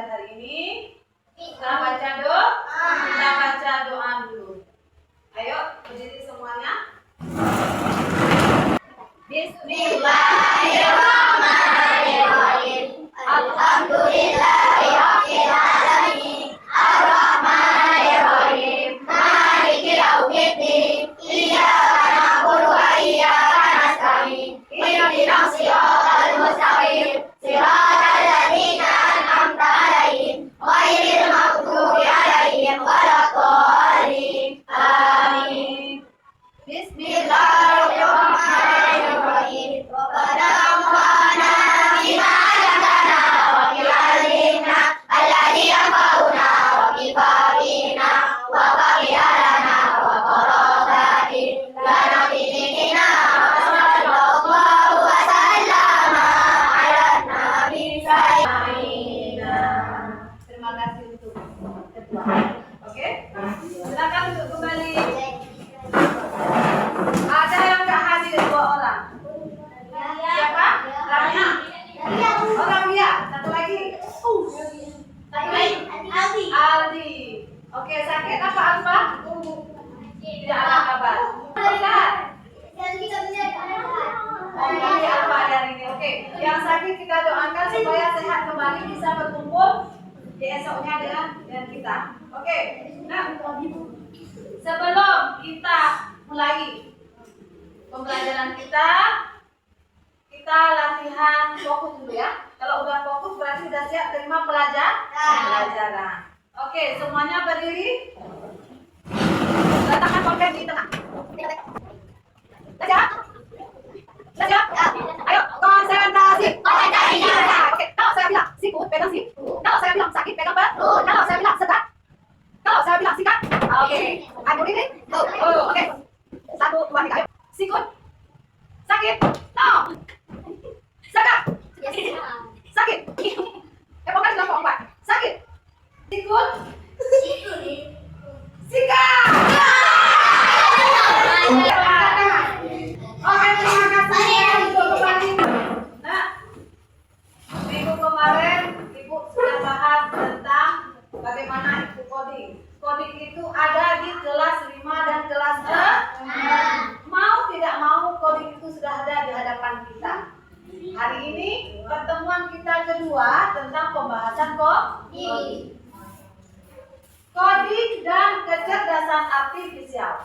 hari ini? Kita baca doa. Kita baca doa dulu. Ayo berdiri semuanya. Bismillahirrahmanirrahim. Alhamdulillahirabbil alamin. Arrahmanirrahim. Maliki yaumiddin. Iyyaka na'budu wa iyyaka nasta'in. Ihdinas siratal mustaqim. Siratal ladzina an'amta 'alaihim ghairil maghdubi 'alaihim waladdallin. Amin. Bismillahirrahmanirrahim. Rabbana anfa'na bima 'allamtana wa qina alimna alladzi yanfa'una wa kifarina wa baghiyana wa qaradatin lana bidikina sallallahu wa sallama ala nabi sayyidina. Terima kasih untuk ketua. Oke? Silakan untuk kembali. Ada yang nggak hadir 2 orang? Siapa? Ramya? Oh, Ramya. Satu lagi. Aldi. Oke, sakit apa Alfa? Tidak ada kabar. Sehat? Oh, ini Alfa hari ini. Oke, yang sakit kita doakan supaya sehat kembali, bisa berkumpul di esoknya dengan kita. Oke. Nah, sebelum kita mulai pembelajaran kita latihan fokus dulu ya. Kalau udah fokus berarti udah siap terima pelajaran. Oke, semuanya berdiri. Letakkan pulpen di tengah. Siap? Siap? Ayo, konsentrasi. Oke, kalau saya bilang sikut, pegang sik. Kalau saya bilang sakit, pegang perut. Kalau saya bilang sekat, kalau saya bilang sikat. Oke, ayo ini. Oke. 1, 2, 3, ayo. Sikut. Sakit. No. Sekat. Sakit. Pokoknya sudah keempat. Sakit. Sikut. Sikat. Oke, terima kasih untuk kembali. Nah, minggu kemarin Ibu sudah bahas tentang bagaimana Ibu coding. Coding itu ada di kelas 5 dan kelas 6. Mau tidak mau coding itu sudah ada di hadapan kita. Hari ini pertemuan kita kedua tentang pembahasan coding. Coding dan kecerdasan artifisial.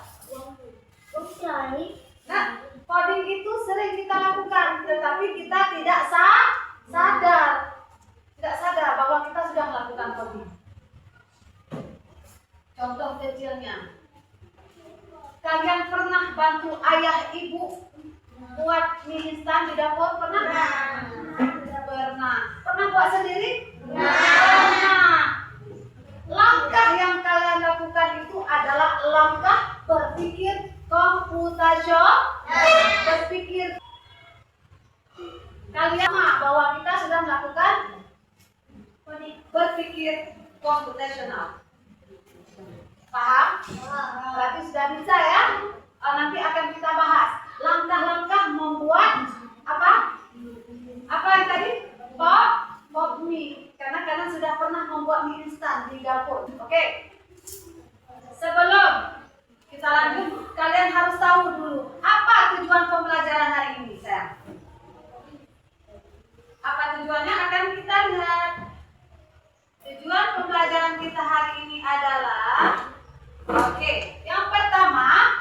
Nah, coding itu sering kita lakukan, tetapi kita tidak sadar. Tidak sadar bahwa kita sudah melakukan coding. Contoh kecilnya, kalian pernah bantu ayah ibu buat mie instan di dapur? Pernah? Pernah. Pernah buat sendiri? Pernah. Langkah yang kalian lakukan itu adalah langkah berpikir komputasional. Berpikir. Kalian bahwa kita sudah melakukan berpikir komputasional. Paham? Berarti sudah bisa ya? Nanti akan kita bahas langkah-langkah membuat apa? Apa yang tadi? Pop mie. Karena kalian sudah pernah membuat mie instan di dapur. Oke. Sebelum kita lanjut, kalian harus tahu dulu apa tujuan pembelajaran hari ini, sayang. Apa tujuannya akan kita lihat. Tujuan pembelajaran kita hari ini adalah yang pertama,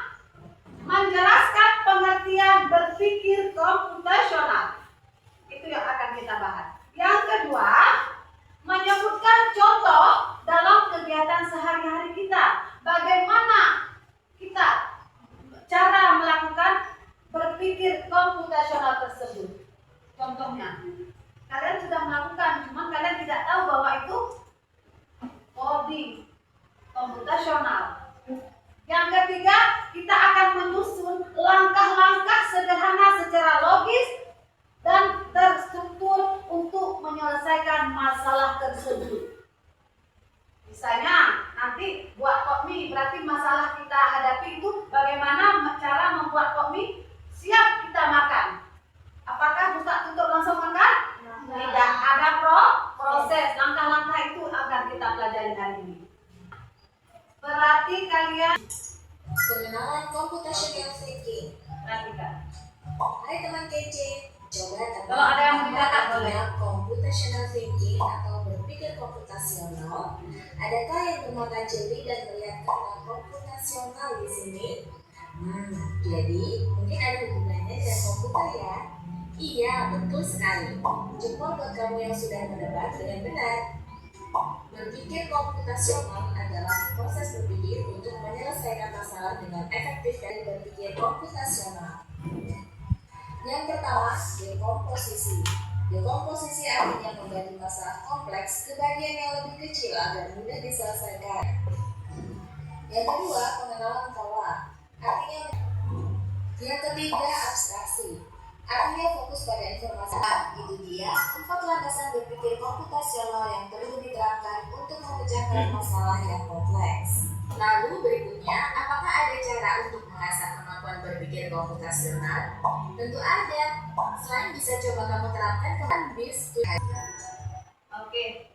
menjelaskan pengertian berpikir komputasional. Itu yang akan kita bahas. Yang kedua, menyebutkan contoh dalam kegiatan sehari-hari kita. Bagaimana kita cara melakukan berpikir komputasional tersebut. Contohnya, kalian sudah melakukan, cuma kalian tidak tahu bahwa itu coding komputasional. Yang ketiga, kita akan menyusun langkah-langkah sederhana secara logis dan terstruktur untuk menyelesaikan masalah tersebut. Misalnya, nanti buat pop mie, berarti masalah kita hadapi itu bagaimana cara membuat pop mie siap kita makan. Apakah buka tutup langsung makan? Tidak, ada proses, langkah-langkah itu hari ini. Berarti kalian Pengenalan computational thinking. perhatikan. Hai teman kece, coba tebak Kalau ada yang apa mendekat, artinya boleh. computational thinking atau berpikir komputasional. Adakah yang bermata jeli dan melihat kata komputasional di sini? Jadi mungkin ada hubungannya dengan komputer ya? Iya, betul sekali. Jempol buat kamu yang sudah menebak dengan benar. Berpikir komputasional adalah proses berpikir untuk menyelesaikan masalah dengan efektif dan berpikir komputasional. Yang pertama, dekomposisi. Dekomposisi artinya membagi masalah kompleks ke bagian yang lebih kecil agar mudah diselesaikan. Yang kedua, pengenalan pola. Artinya yang ketiga, abstraksi. Artinya fokus pada informasi. Itu dia 4 landasan berpikir komputasional yang perlu diterapkan untuk memecahkan masalah yang kompleks. Lalu berikutnya, apakah ada cara untuk mengasah kemampuan berpikir komputasional? Tentu ada. Selain bisa coba kamu terapkan bis. Oke.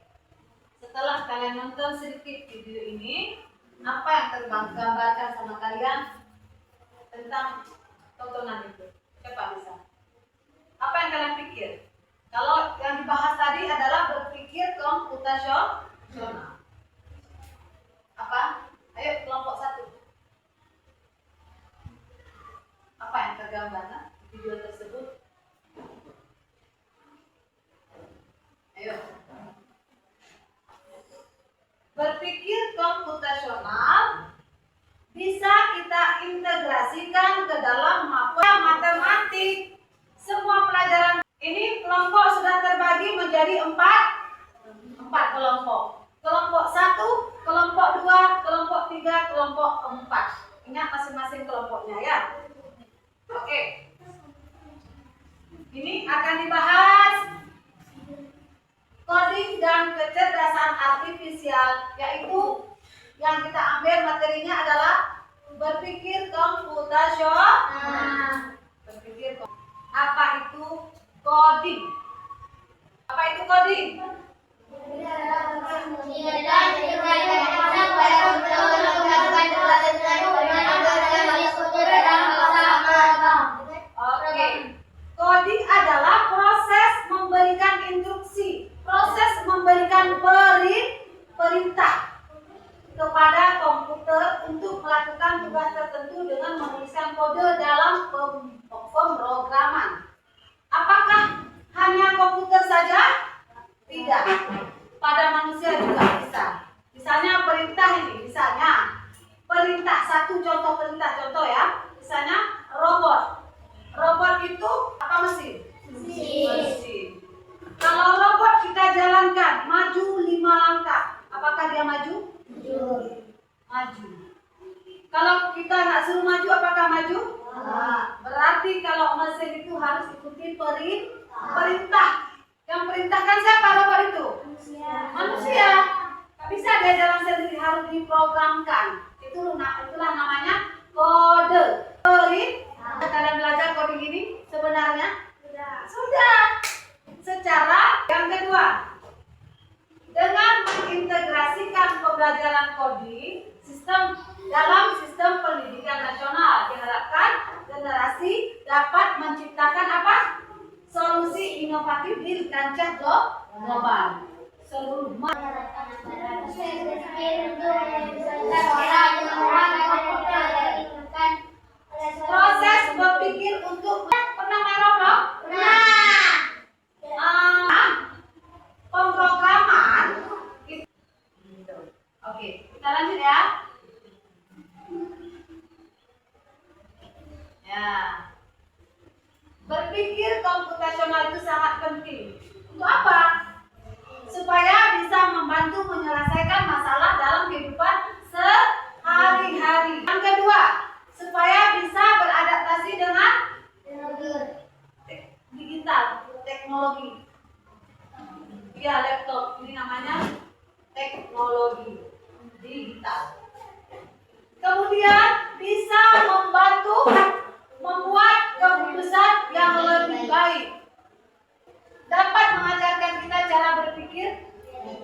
Setelah kalian nonton sedikit video ini, apa yang tergambarkan sama kalian tentang tontonan itu? Siapa bisa? Apa yang kalian pikir? Kalau yang dibahas tadi adalah berpikir komputasional. Apa? Ayo kelompok 1. Apa yang tergambar di video tersebut? Ayo. Berpikir komputasional bisa kita integrasikan ke dalam matematik. Semua pelajaran ini kelompok sudah terbagi menjadi 4 kelompok. Kelompok 1, kelompok 2, kelompok 3, kelompok 4. Ingat masing-masing kelompoknya ya. Oke. Ini akan dibahas coding dan kecerdasan artifisial, yaitu yang kita ambil materinya adalah berpikir komputasional. Apa itu coding? Apa itu coding? Oke. Coding adalah proses memberikan instruksi, proses memberikan perintah kepada komputer untuk melakukan tugas tertentu dengan menuliskan kode dalam pemrograman. Apakah hanya komputer saja? Tidak. Pada manusia juga bisa. Misalnya perintah ini, misalnya perintah, satu contoh perintah, contoh ya. Misalnya robot. Robot itu apa mesin? Mesin. Kalau robot kita jalankan, maju 5 langkah, apakah dia maju? Maju. Kalau kita nggak suruh maju, apakah maju? Berarti kalau mesin itu harus ikuti perintah. Yang perintahkan siapa robot itu? Manusia. Nggak bisa dia jalan sendiri, harus diprogramkan. Itulah namanya kode. Kalian belajar coding ini sebenarnya? Sudah. Secara yang kedua, dengan mengintegrasikan pembelajaran coding dalam sistem pendidikan nasional, diharapkan generasi dapat menciptakan apa? Solusi inovatif di kancah global. Seluruh proses berpikir untuk pernah main Roblox? Pemrograman. Oke, kita lanjut ya. Berpikir komputasional itu sangat penting. Untuk apa? Supaya bisa membantu menyelesaikan masalah dalam kehidupan sehari-hari. Yang kedua, supaya bisa beradaptasi dengan digital, teknologi. Ya, laptop ini namanya teknologi digital. Kemudian bisa membantu membuat keputusan yang lebih baik. Dapat mengajarkan kita cara berpikir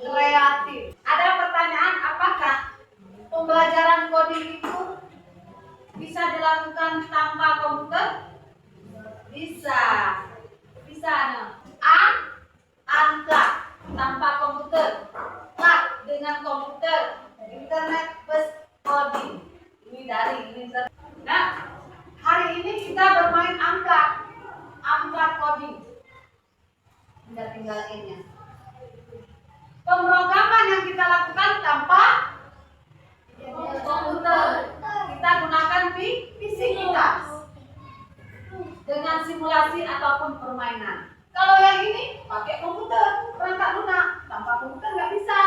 kreatif. Ada pertanyaan, komputer, internet bus coding. Ini dari ini. Nah, hari ini kita bermain angka coding. Tinggal ini. Pemrograman yang kita lakukan tanpa komputer. Kita gunakan PC kita dengan simulasi ataupun permainan. Kalau yang ini pakai komputer, perangkat lunak. Tanpa komputer nggak bisa.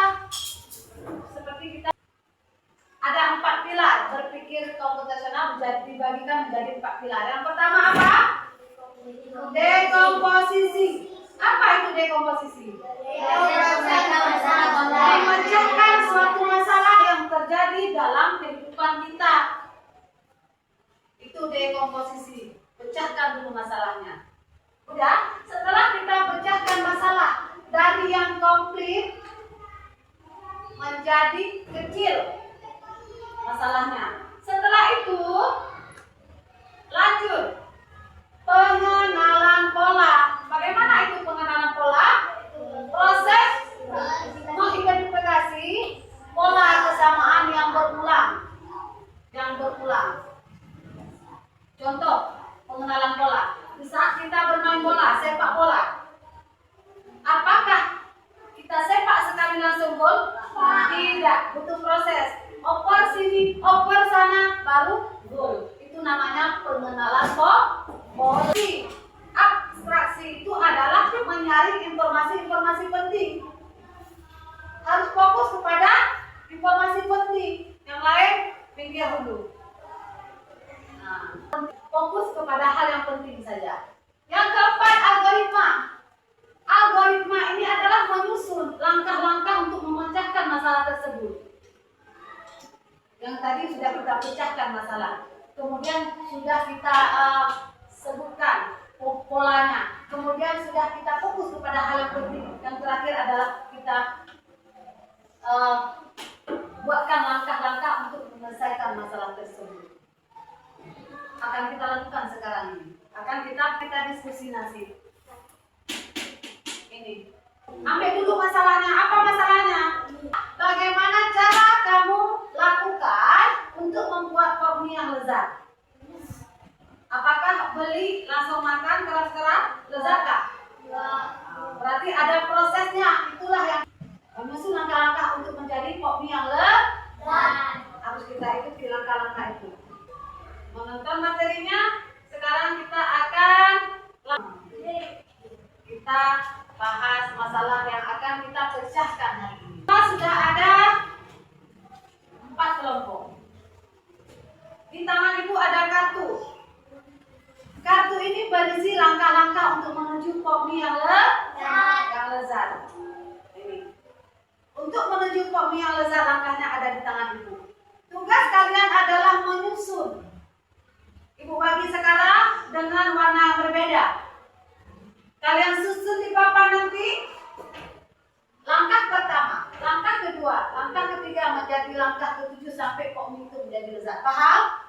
Seperti kita ada 4 pilar berpikir komputasional dibagikan menjadi 4 pilar. Yang pertama apa? Dekomposisi. Apa itu dekomposisi? Memecahkan suatu masalah yang terjadi dalam kehidupan kita. Itu dekomposisi. Pecahkan dulu masalahnya. Udah, setelah kita pecahkan masalah dari yang komplit menjadi kecil masalahnya. Setelah itu lanjut pengenalan pola. Bagaimana itu pengenalan pola? Proses mengidentifikasi pola kesamaan yang berulang. Contoh pengenalan pola. Di saat kita bermain bola, sepak bola, apakah kita sepak sekali langsung gol? Tidak, butuh proses. Oper sini, oper sana, baru gol. Itu namanya pengenalan pola. Abstraksi itu adalah menyaring informasi-informasi penting. Harus fokus kepada informasi penting. Yang lain pinggir dulu. Nah, fokus kepada hal yang penting saja. Yang keempat, algoritma. Algoritma ini adalah menyusun langkah-langkah untuk memecahkan masalah tersebut. Yang tadi sudah kita pecahkan masalah. Kemudian sudah kita sebutkan polanya. Kemudian sudah kita fokus kepada hal yang penting. Yang terakhir adalah kita buatkan langkah-langkah untuk menyelesaikan masalah tersebut. Akan kita lakukan sekarang ini. Akan kita diskusi nasib. Ini. Ambil dulu masalahnya. Apa masalahnya? Bagaimana cara kamu lakukan untuk membuat pop mie yang lezat? Apakah beli langsung makan keras-keras lezatkah? Berarti ada prosesnya. Itulah yang menyusun langkah-langkah untuk menjadi pop mie yang lezat. Harus kita ikuti langkah-langkah itu. Menonton materinya, sekarang kita akan bahas masalah yang akan kita pecahkan hari ini. Kita sudah ada 4 kelompok. Di tangan ibu ada kartu. Kartu ini berisi langkah-langkah untuk menuju pop mie yang lezat. Ini. Untuk menuju pop mie yang lezat, langkahnya ada di tangan ibu. Tugas kalian adalah menyusun. Ibu bagi sekarang dengan warna yang berbeda. Kalian susun di papan nanti. Langkah pertama, langkah kedua, langkah ketiga menjadi langkah ketujuh sampai pop mie itu menjadi lezat. Paham?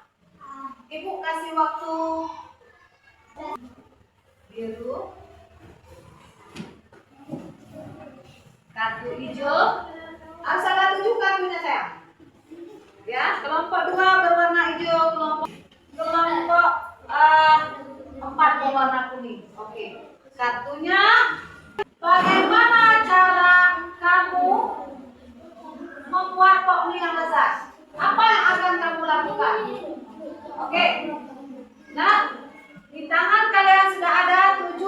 Ibu kasih waktu biru, kartu hijau. Harus ada 7 kartunya sayang. Ya, kelompok 2 berwarna hijau, kelompok 4 berwarna kuning. Oke. Kartunya, bagaimana cara kamu membuat pop mie yang lezat? Apa yang akan kamu lakukan? Oke. Nah, di tangan kalian sudah ada 7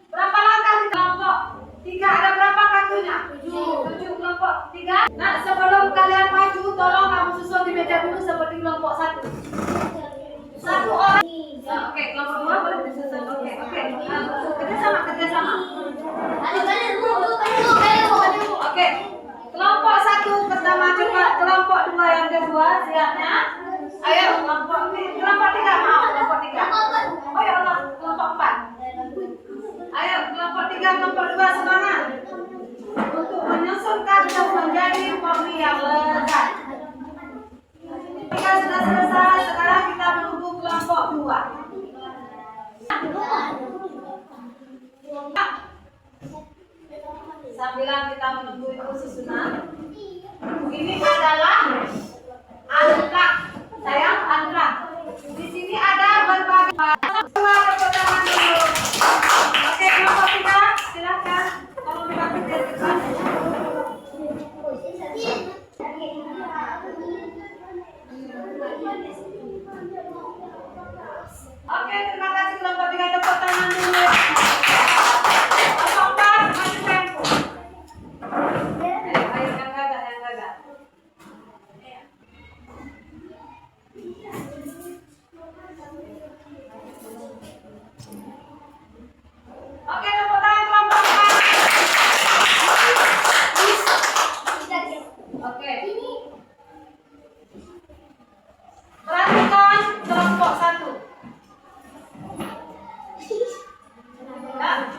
berapa langkah di kelompok 3? Ada berapa kartunya? 7 kelompok 3. Nah, sebelum kalian maju, tolong kamu susun di meja dulu seperti kelompok 1. 1 orang. Oke, kelompok 2 boleh disusun. Oke. Kerjasama. Oke. Kelompok 1 pertama coba, kelompok 2 yang kedua siapnya. Ayo, kelompok 3 mau, kelompok 3. Oh ya Allah, kelompok 4. Ayo, kelompok 3, kelompok 2 semangat. Untuk menyusun kartu menjadi pop mie yang lezat. Jika sudah selesai, sekarang kita menunggu kelompok 2. Sambilan kita menunggu itu susunan. terima kasih kelompok 3, tepuk tangan dulu. Kelompok 4, maju tempo. Ayo yang gagah. Oke, tepuk tangan kelompok 4. Oke. Perhatikan kelompok 1. Ya.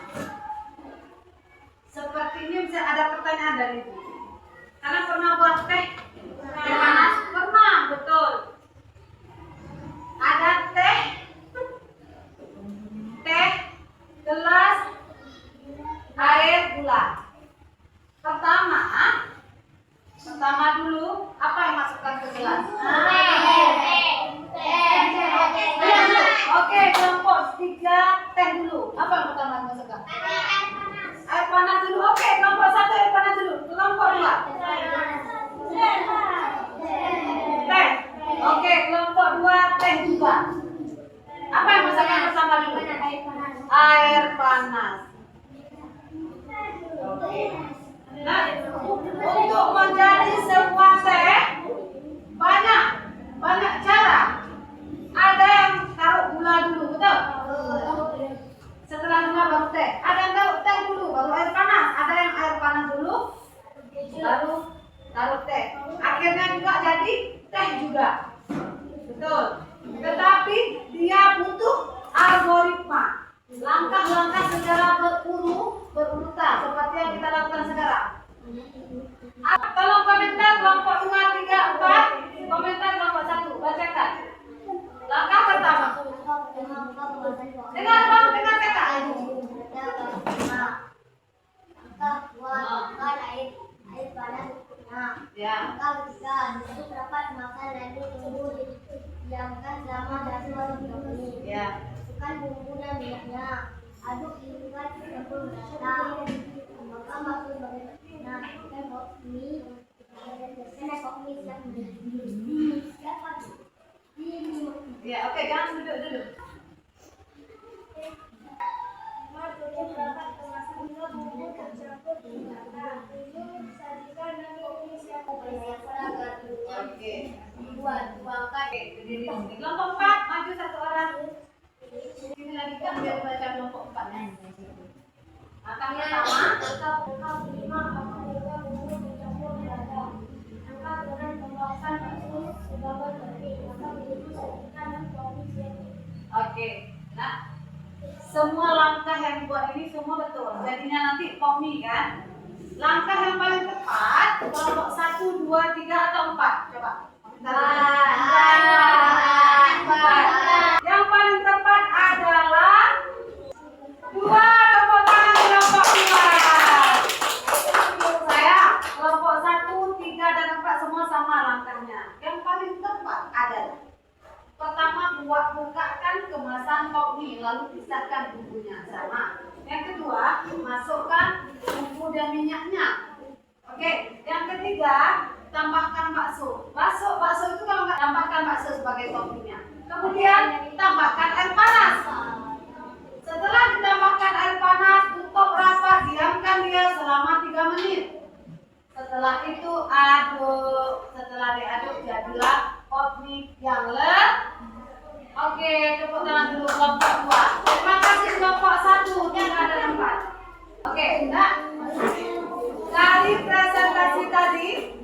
Sepertinya bisa ada pertanyaan dari ibu. Karena pernah buat teh panas? Pernah, betul. Ada teh, gelas, air, gula. Pertama dulu, apa yang masukkan ke gelas? Oke, kelompok 3 teh dulu. Apa yang pertama dimasukkan? Air panas dulu. Oke, kelompok 1 air panas dulu. Kelompok 2 teh. Oke, kelompok 2 teh juga. Apa yang masukkan pertama dulu? Air panas. Oke. Nah, untuk menjadi sebuah teh banyak cara. Ada yang taruh gula dulu, betul? Setelah gula baru teh. Ada yang taruh teh dulu, baru air panas. Ada yang air panas dulu, baru taruh teh. Akhirnya juga jadi teh juga, betul. Tetapi dia butuh algoritma, langkah-langkah secara berurutan seperti yang kita lakukan sekarang. Tolong komentar kelompok 2, 3, 4. Komentar kelompok 1. Bacakan. Langkah pertama. Dengar PK. Air panas. Ya. Langkah ketiga, untuk dapat makan lalu tersebut diamkan selama 30 menit. Ya. Masukkan bumbu dan minyaknya. Aduk hingga tercampur rata. Tambahkan bakso sebagai penyedap. Ekor mie siap menjadi. Ya, oke, jangan duduk dulu. Beberapa kemasan juga bumbu tercampur rata. Sajikan dan kopi siap menjadi. Oke. Tuangkan. Berdiri. Kelompok 4, maju 1 orang. Ini lagi kan biar baca kelompok 4 ya. Langkah pertama. Langkah kelima, apakah juga bumbu tercampur rata. Langkah keenam, tambahkan bakso sebagai topping. Langkah ketujuh, sajikan dan kopi siap. Oke. Nah, semua langkah yang dibuat ini semua betul. Jadinya nanti pop mie kan. Langkah yang paling tepat kelompok 1, 2, 3 atau 4. Coba. Yang paling tepat adalah 2. Tepuk tangan kelompok 2. Saya kelompok 1, 3 dan 4 semua sama langkahnya. Yang paling tepat adalah pertama bukakan kemasan pop mie lalu pisahkan bumbunya sama. Yang kedua, masukkan bumbu dan minyaknya. Oke, yang ketiga, tambahkan bakso. Bakso itu kalau nggak tambahkan bakso sebagai toppingnya. Kemudian tambahkan air panas. Setelah ditambahkan air panas, tutup rapat, diamkan dia selama 3 menit. Setelah itu aduk. Setelah diaduk jadilah pop mie yang Oke, tepuk tangan dulu kelompok 2. Terima kasih kelompok 1. Ini ada 4. Oke, nah. Dari presentasi tadi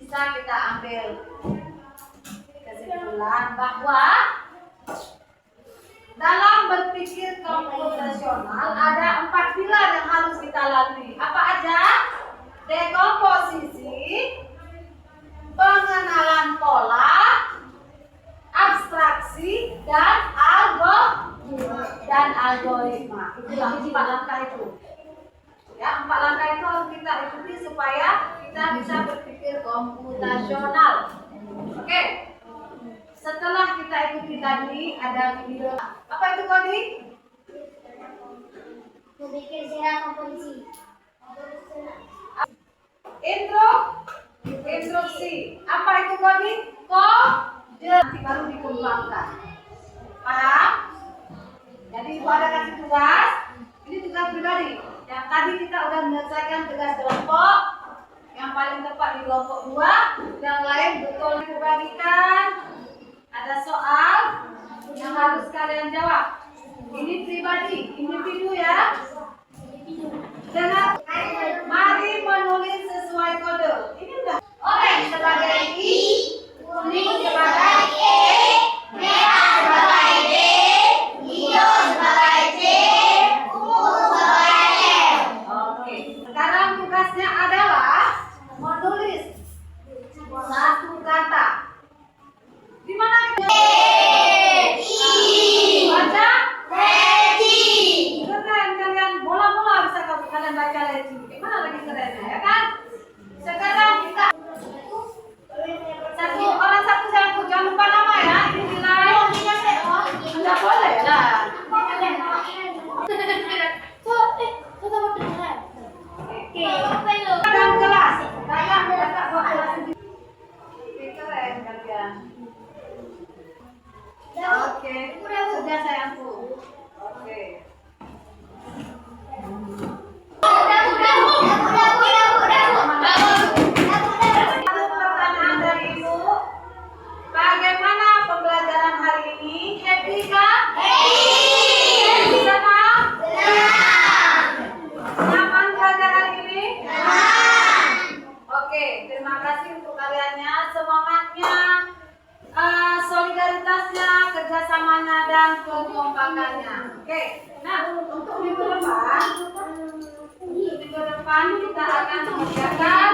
bisa kita ambil kesimpulan bahwa dalam berpikir komputasional ada 4 pilar yang harus kita lalui. Apa aja? Dekomposisi, pengenalan pola, abstraksi, dan algoritma. Itulah 4 langkah itu. Ya, 4 langkah itu harus kita ikuti supaya kita bisa berpikir komputasional. Oke. Setelah kita ikuti tadi ada video. Apa itu Kodi? Memikir secara komposisi. Instruksi. Apa itu Kodi? Kode. Nanti baru dikembangkan. Paham? Jadi ibu ada kasih tugas. Ini tugas pribadi. Yang tadi kita udah menyelesaikan tugas kelompok. Yang paling tepat di kelompok 2. Yang lain betul dibagikan. Ada soal yang harus kalian jawab. Ini pribadi, individu ya. Dengan mari menulis sesuai kode. Ini udah. Orange sebagai I, kuning sebagai E, merah sebagai D, hijau sebagai C, ungu sebagai F. Oke. Sekarang tugasnya adalah menulis satu kata. Di mana kita? Baca? Leci. Keren kalian. Bola-bola bisa kalian baca leci. Gimana lagi kerennya ya kan? Sekarang kita jangan lupa nama ya. Ini nilai. Enggak boleh lah. Dalam kelas. Kakak bawa kelas sendiri. Keren kalian. Oke, sudah sayangku. Oke. Pertanyaan dari Ibu. Bagaimana pembelajaran hari ini? Happy kah? Happy kah? Nyaman belajar hari ini? Oke, terima kasih untuk kaliannya, semangatnya, solidaritasnya, kerjasamanya, dan kekompakannya. Oke, nah untuk minggu depan kita akan mengerjakan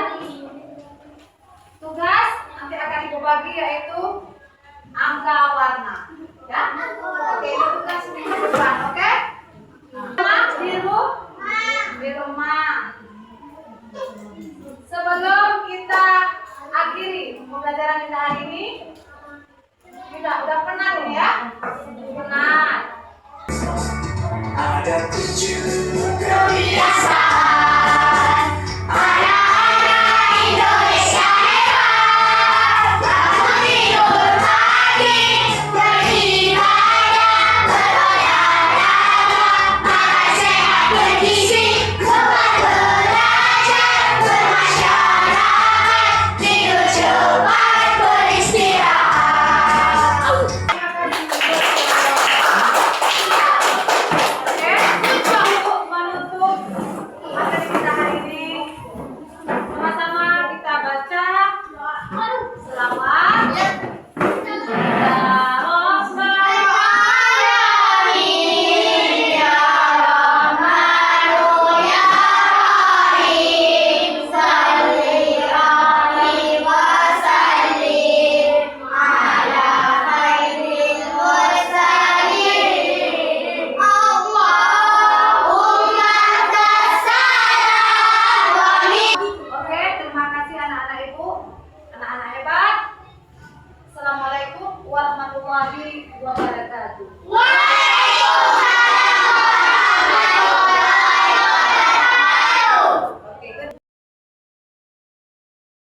tugas nanti akan ibu bagi yaitu angka warna. Ya, oke itu tugas minggu depan. Oke, di rumah. Sebelum kita akhiri pembelajaran kita hari ini, kita udah penat ini ya, penat. Ada 7 kebiasaan anak-anak Indonesia hebat. Bangun tidur pagi, beribadah, berolahraga, makan sehat bergizi, gemar belajar, bermasyarakat, tidur cepat, beristirahat. Assalamualaikum warahmatullahi wabarakatuh.